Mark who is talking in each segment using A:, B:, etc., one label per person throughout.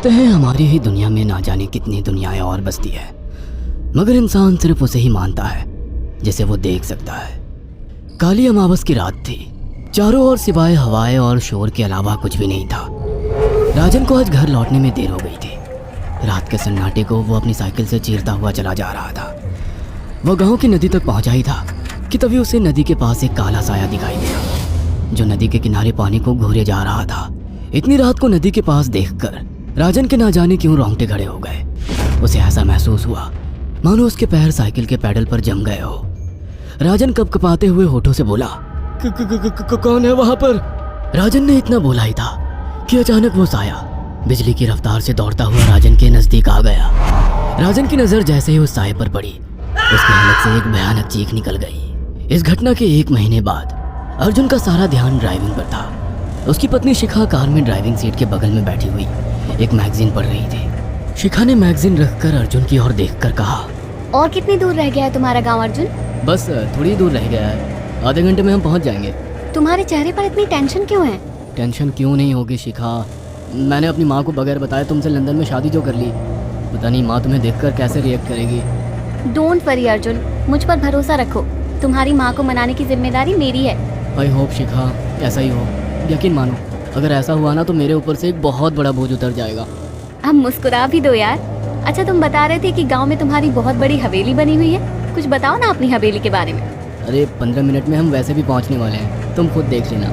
A: कहते हैं हमारी ही दुनिया में ना जाने कितनी दुनियाएं और बसती है, मगर इंसान सिर्फ उसे ही मानता है जिसे वो देख सकता है। काली अमावस की रात थी। चारों ओर सिवाय हवाएं और शोर के अलावा कुछ भी नहीं था। राजन को आज घर लौटने में देर हो गई थी। रात के सन्नाटे को वो अपनी साइकिल से चीरता हुआ चला जा रहा था। वो गांव की नदी तक पहुंचा ही था कि तभी उसे नदी के पास एक काला साया दिखाई दिया जो नदी के किनारे पानी को घूरे जा रहा था। इतनी रात को नदी के पास देखकर राजन के ना जाने क्यों रोंगटे खड़े हो गए। उसे ऐसा महसूस हुआ मानो उसके पैर साइकिल के पैडल पर जम गए हो। राजन कपकपाते हुए होठों से बोला, कौन है वहां पर? राजन ने इतना बोला ही था कि अचानक वो साया बिजली की रफ्तार से दौड़ता हुआ राजन के नजदीक आ गया। राजन की नजर जैसे ही उस साये पर पड़ी, उसके हलक से एक भयानक चीख निकल गई। इस घटना के 1 महीने बाद अर्जुन का सारा ध्यान ड्राइविंग पर था। उसकी पत्नी शिखा कार में ड्राइविंग सीट के बगल में बैठी हुई एक मैगजीन पढ़ रही थी। शिखा ने मैगजीन रखकर अर्जुन की ओर देखकर कहा,
B: और कितनी दूर रह गया है तुम्हारा गांव अर्जुन?
A: बस थोड़ी दूर रह गया है, आधे घंटे में हम पहुंच जाएंगे।
B: तुम्हारे चेहरे पर इतनी टेंशन क्यों है?
A: टेंशन क्यों नहीं होगी शिखा, मैंने अपनी माँ को बगैर बताए तुमसे लंदन में शादी जो कर ली। पता नहीं माँ तुम्हें देखकर कैसे रिएक्ट करेगी।
B: डोंट वरी अर्जुन, मुझ पर भरोसा रखो। तुम्हारी माँ को मनाने की जिम्मेदारी मेरी है।
A: आई होप शिखा ऐसा ही हो। यकीन मानो अगर ऐसा हुआ ना तो मेरे ऊपर से एक बहुत बड़ा बोझ उतर जाएगा।
B: अब मुस्कुरा भी दो यार। अच्छा, तुम बता रहे थे कि गांव में तुम्हारी बहुत बड़ी हवेली बनी हुई है। कुछ बताओ ना अपनी हवेली के बारे में।
A: अरे 15 मिनट में हम वैसे भी पहुंचने वाले हैं, तुम खुद देख लेना।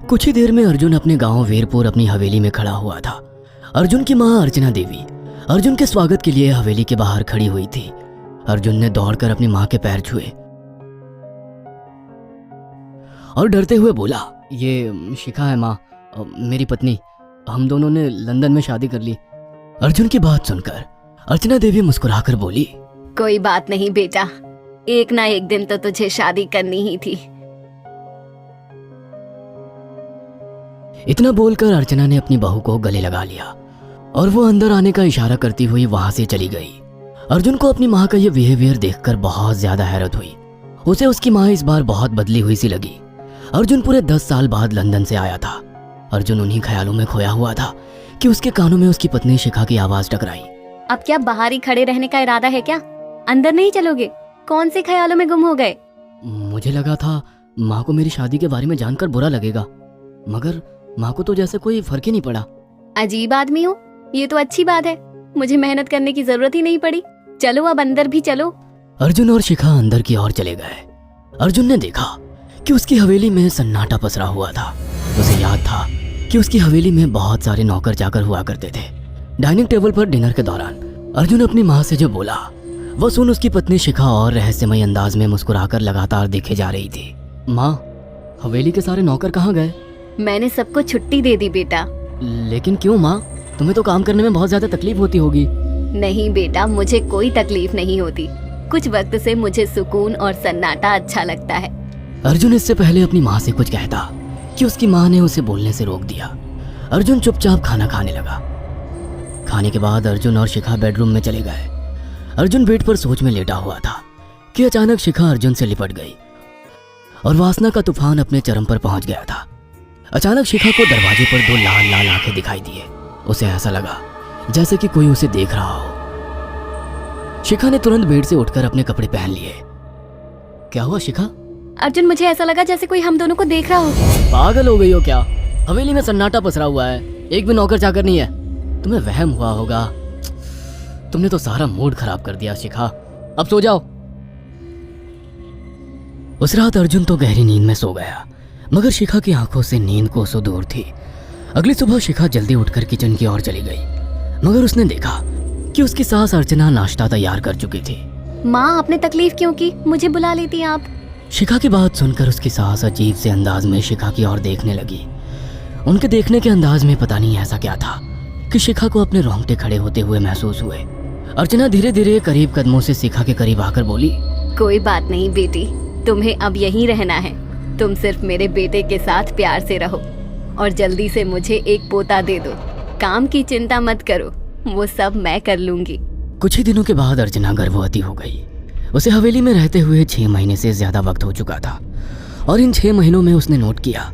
A: कुछ ही देर में अर्जुन अपने गांव वीरपुर अपनी हवेली में खड़ा हुआ था। अर्जुन की माँ अर्चना देवी अर्जुन के स्वागत के लिए हवेली के बाहर खड़ी हुई थी। अर्जुन ने दौड़कर अपनी माँ के पैर छुए और डरते हुए बोला, ये शिखा है माँ, मेरी पत्नी। हम दोनों ने लंदन में शादी कर ली। अर्जुन की बात सुनकर अर्चना देवी मुस्कुराकर बोली,
B: कोई बात नहीं बेटा, एक ना एक दिन तो तुझे शादी करनी ही थी।
A: इतना बोलकर अर्चना ने अपनी बहू को गले लगा लिया और वो अंदर आने का इशारा करती हुई वहां से चली गई। अर्जुन को अपनी माँ का ये बिहेवियर देखकर बहुत ज्यादा हैरत हुई। उसे उसकी माँ इस बार बहुत बदली हुई सी लगी। अर्जुन पूरे 10 साल बाद लंदन से आया था। अर्जुन उन्हीं ख्यालों में खोया हुआ था कि उसके कानों में उसकी पत्नी शिखा की आवाज टकराई।
B: अब क्या बाहर ही खड़े रहने का इरादा है क्या? अंदर नहीं चलोगे? कौन से ख्यालों में गुम हो गए?
A: मुझे लगा था माँ को मेरी शादी के बारे में जानकर बुरा लगेगा, मगर माँ को तो जैसे कोई फर्क ही नहीं पड़ा।
B: अजीब आदमी हो, ये तो अच्छी बात है। मुझे मेहनत करने की जरूरत ही नहीं पड़ी। चलो अब अंदर भी चलो।
A: अर्जुन और शिखा अंदर की ओर चले गए। अर्जुन ने देखा कि उसकी हवेली में सन्नाटा पसरा हुआ था। उसे याद था कि उसकी हवेली में बहुत सारे नौकर चाकर हुआ करते थे। डाइनिंग टेबल पर डिनर के दौरान अर्जुन अपनी माँ से जो बोला वो सुन उसकी पत्नी शिखा और रहस्यमय अंदाज में मुस्कुराकर लगातार देखे जा रही थी। माँ, हवेली के सारे नौकर कहाँ गए?
B: मैंने सबको छुट्टी दे दी बेटा।
A: लेकिन क्यों माँ, तुम्हें तो काम करने में बहुत ज्यादा तकलीफ होती होगी।
B: नहीं बेटा, मुझे कोई तकलीफ नहीं होती। कुछ वक्त से मुझे सुकून और सन्नाटा अच्छा लगता है।
A: अर्जुन इससे पहले अपनी माँ से कुछ कहता कि उसकी माँ ने उसे बोलने से रोक दिया। अर्जुन चुपचाप खाना खाने लगा। खाने के बाद अर्जुन और शिखा बेडरूम में चले गए। अर्जुन बेड पर सोच में लेटा हुआ था कि अचानक शिखा अर्जुन से लिपट गई और वासना का तूफान अपने चरम पर पहुंच गया था। अचानक शिखा को दरवाजे पर 2 लाल लाल आंखें दिखाई दिए। उसे ऐसा लगा जैसे कि कोई उसे देख रहा हो। शिखा ने तुरंत बेड से उठकर अपने कपड़े पहन लिए। क्या हुआ शिखा?
B: अर्जुन, मुझे ऐसा लगा जैसे कोई हम दोनों को देख रहा हो।
A: पागल हो गई हो क्या? हवेली में सन्नाटा पसरा हुआ है, एक भी नौकर चाकर नहीं है। तुम्हें वहम हुआ होगा। तुमने तो सारा मूड खराब कर दिया शिखा, अब सो जाओ। उस रात अर्जुन तो गहरी नींद में सो गया, मगर शिखा की आंखों से नींद कोसों दूर थी। अगली सुबह शिखा जल्दी उठकर किचन की ओर चली गई, मगर उसने देखा कि उसकी सास अर्चना नाश्ता तैयार कर चुकी थी।
B: माँ, आपने तकलीफ क्यों की? मुझे बुला लेती आप।
A: शिखा की बात सुनकर उसकी सास अजीब से अंदाज में शिखा की ओर देखने लगी। उनके देखने के अंदाज में पता नहीं ऐसा क्या था कि शिखा को अपने रोंगटे खड़े होते हुए महसूस हुए। अर्चना धीरे धीरे करीब कदमों से शिखा के करीब आकर बोली, कोई
B: बात नहीं बेटी, तुम्हें अब यहीं रहना है। तुम सिर्फ मेरे बेटे के साथ प्यार से रहो और जल्दी से मुझे एक पोता दे दो। काम की चिंता मत करो, वो सब मैं कर लूंगी।
A: कुछ ही दिनों के बाद अर्चना गर्भवती हो गई। उसे हवेली में रहते हुए 6 महीने से ज्यादा वक्त हो चुका था और इन 6 महीनों में उसने नोट किया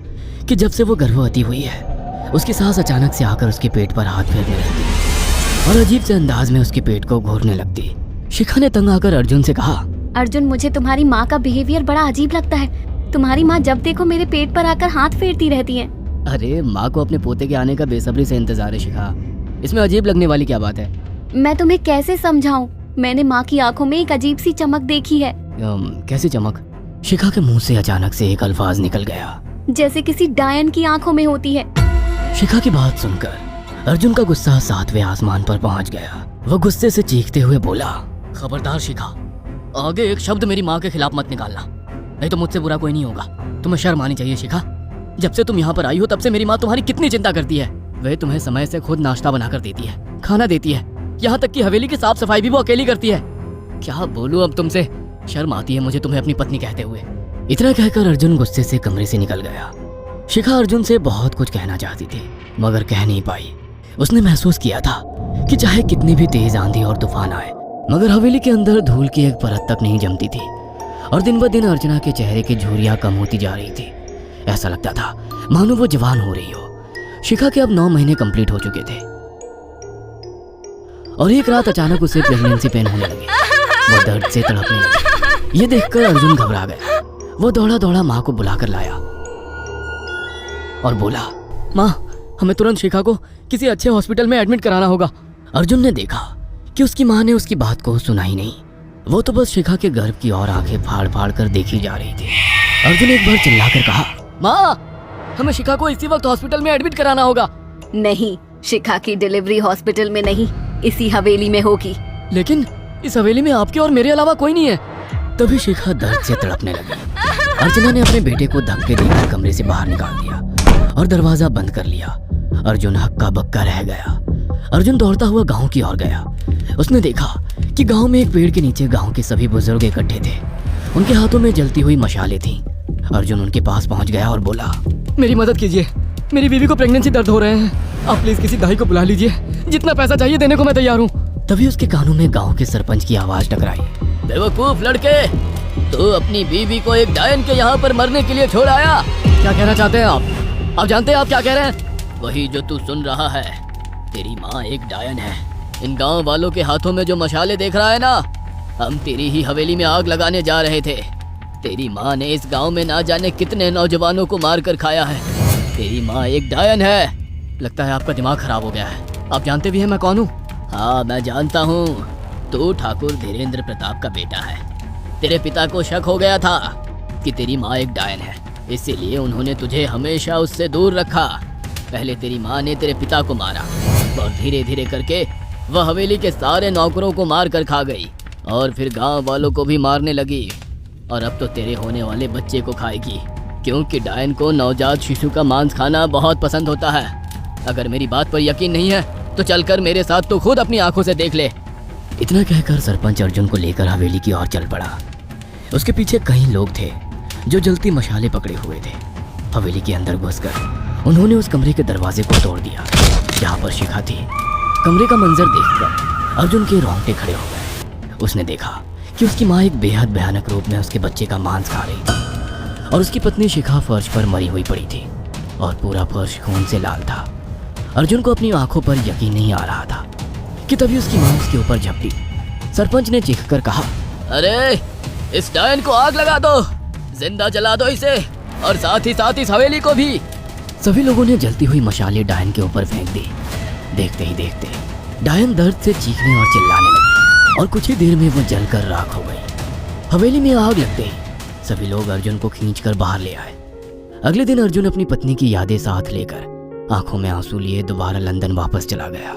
A: कि जब से वो गर्भवती हुई है उसकी सास अचानक से आकर उसके पेट पर हाथ फेरने लगती और अजीब से अंदाज में उसके पेट को घूरने लगती। शिखा ने तंग आकर अर्जुन से कहा,
B: अर्जुन, मुझे तुम्हारी माँ का बिहेवियर बड़ा अजीब लगता है। तुम्हारी माँ जब देखो मेरे पेट पर आकर हाथ फेरती रहती है।
A: अरे माँ को अपने पोते के आने का बेसब्री से इंतजार है शिखा, इसमें अजीब लगने वाली क्या बात है?
B: मैं तुम्हें कैसे समझाऊं? मैंने माँ की आंखों में एक अजीब सी चमक देखी है।
A: कैसी चमक? शिखा के मुंह से अचानक से एक अल्फाज निकल गया,
B: जैसे किसी डायन की आंखों में होती है।
A: शिखा की बात सुनकर अर्जुन का गुस्सा 7वें आसमान पर पहुंच गया। वह गुस्से से चीखते हुए बोला, खबरदार शिखा, आगे एक शब्द मेरी माँ के खिलाफ मत निकालना, नहीं तो मुझसे बुरा कोई नहीं होगा। तुम्हें शर्म आनी चाहिए शिखा। जब से तुम यहाँ पर आई हो तब से मेरी माँ तुम्हारी कितनी चिंता करती है। वह तुम्हें समय से खुद नाश्ता बनाकर देती है, खाना देती है, यहाँ तक कि हवेली की साफ सफाई भी वो अकेली करती है। क्या बोलूं अब तुमसे, शर्म आती है मुझे तुम्हें अपनी पत्नी कहते हुए। इतना कहकर अर्जुन गुस्से से कमरे से निकल गया। शिखा अर्जुन से बहुत कुछ कहना चाहती थी मगर कह नहीं पाई। उसने महसूस किया था कि चाहे कितनी भी तेज आंधी और तूफान आए मगर हवेली के अंदर धूल की एक परत तक नहीं जमती थी और दिन ब दिन अर्चना के चेहरे की झुर्रियां कम होती जा रही थी। ऐसा लगता था मानो वो जवान हो रही हो। शिखा के अब 9 महीने कंप्लीट हो चुके थे और एक रात अचानक उसे प्रेगनेंसी पेन होने लगी। वो दर्द से तड़पने लगी। ये देखकर अर्जुन घबरा गया। वो दौड़ा दौड़ा माँ को बुलाकर लाया और बोला, माँ, हमें तुरंत शिखा को किसी अच्छे हॉस्पिटल में एडमिट कराना होगा। अर्जुन ने देखा कि उसकी माँ ने उसकी बात को सुना ही नहीं। वो तो बस शिखा के गर्भ की ओर आंखें फाड़ फाड़ कर देखी जा रही थी। अर्जुन एक बार चिल्लाकर कहा, माँ, हमें शिखा को इसी वक्त हॉस्पिटल में एडमिट कराना होगा।
B: नहीं, शिखा की डिलीवरी हॉस्पिटल में नहीं, इसी हवेली में होगी।
A: लेकिन इस हवेली में आपके और मेरे अलावा कोई नहीं है। तभी शिखा दर्द से तड़पने लगी। अर्चना ने अपने बेटे को धक्के देकर कमरे से बाहर निकाल दिया और दरवाजा बंद कर लिया। अर्जुन हक्का बक्का रह गया। अर्जुन दौड़ता हुआ गांव की ओर गया। उसने देखा कि गांव में एक पेड़ के नीचे गांव के सभी बुजुर्ग इकट्ठे थे। उनके हाथों में जलती हुई मशालें थीं। अर्जुन उनके पास पहुंच गया और बोला, मेरी मदद कीजिए, मेरी बीवी को प्रेगनेंसी दर्द हो रहे हैं। आप प्लीज किसी दाई को बुला लीजिए, जितना पैसा चाहिए देने को मैं तैयार हूँ। तभी उसके कानों में गांव के सरपंच की आवाज टकराई, बेवकूफ लड़के, तू अपनी बीवी को एक डायन के यहाँ पर मरने के लिए छोड़ आया। क्या कहना चाहते हैं आप? आप जानते हैं आप क्या कह रहे हैं? वही जो तू सुन रहा है, तेरी माँ एक डायन है। इन गांव वालों के हाथों में जो मशाले देख रहा है ना, हम तेरी ही हवेली में आग लगाने जा रहे थे। तेरी माँ ने इस गांव में ना जाने कितने नौजवानों को मार कर खाया है। तेरी माँ एक डायन है। लगता है आपका दिमाग खराब हो गया है। आप जानते भी हैं मैं कौन हूँ? हाँ, मैं जानता हूँ। तू ठाकुर धीरेन्द्र प्रताप का बेटा है। तेरे पिता को शक हो गया था कि तेरी माँ एक डायन है, इसीलिए उन्होंने तुझे हमेशा उससे दूर रखा। पहले तेरी माँ ने तेरे पिता को मारा और धीरे धीरे करके वह हवेली के सारे नौकरों को मार कर खा गई और फिर गांव वालों को भी मारने लगी। और अब तो तेरे होने वाले बच्चे को खाएगी, क्योंकि डायन को नवजात शिशु का मांस खाना बहुत पसंद होता है। अगर मेरी बात पर यकीन नहीं है तो चलकर मेरे साथ तो खुद अपनी आंखों से देख ले। इतना कहकर सरपंच अर्जुन को लेकर हवेली की ओर चल पड़ा। उसके पीछे कई लोग थे जो जलती मशाले पकड़े हुए थे। हवेली के अंदर घुसकर उन्होंने उस कमरे के दरवाजे को तोड़ दिया जहाँ पर शिखा थी। कमरे का मंजर देखकर अर्जुन के रोंगटे खड़े हो गए। उसने देखा कि उसकी माँ एक बेहद भयानक रूप में उसके बच्चे का मांस खा रही थी और उसकी पत्नी शिखा फर्श पर मरी हुई पड़ी थी और पूरा फर्श खून से लाल था। अर्जुन को अपनी आंखों पर यकीन नहीं आ रहा था कि तभी उसकी माँ उसके ऊपर झपटी। सरपंच ने चीखकर कहा, अरे इस डायन को आग लगा दो, जिंदा जला दो इसे और साथ ही साथ इस हवेली को भी। सभी लोगों ने जलती हुई मशालें डायन के ऊपर फेंक दी। देखते ही देखते डायन दर्द से चीखने और चिल्लाने लगी और कुछ ही देर में वो जलकर राख हो गई। हवेली में आग लगते ही सभी लोग अर्जुन को खींचकर बाहर ले आए। अगले दिन अर्जुन अपनी पत्नी की यादें साथ लेकर आंखों में आंसू लिए दोबारा लंदन वापस चला गया।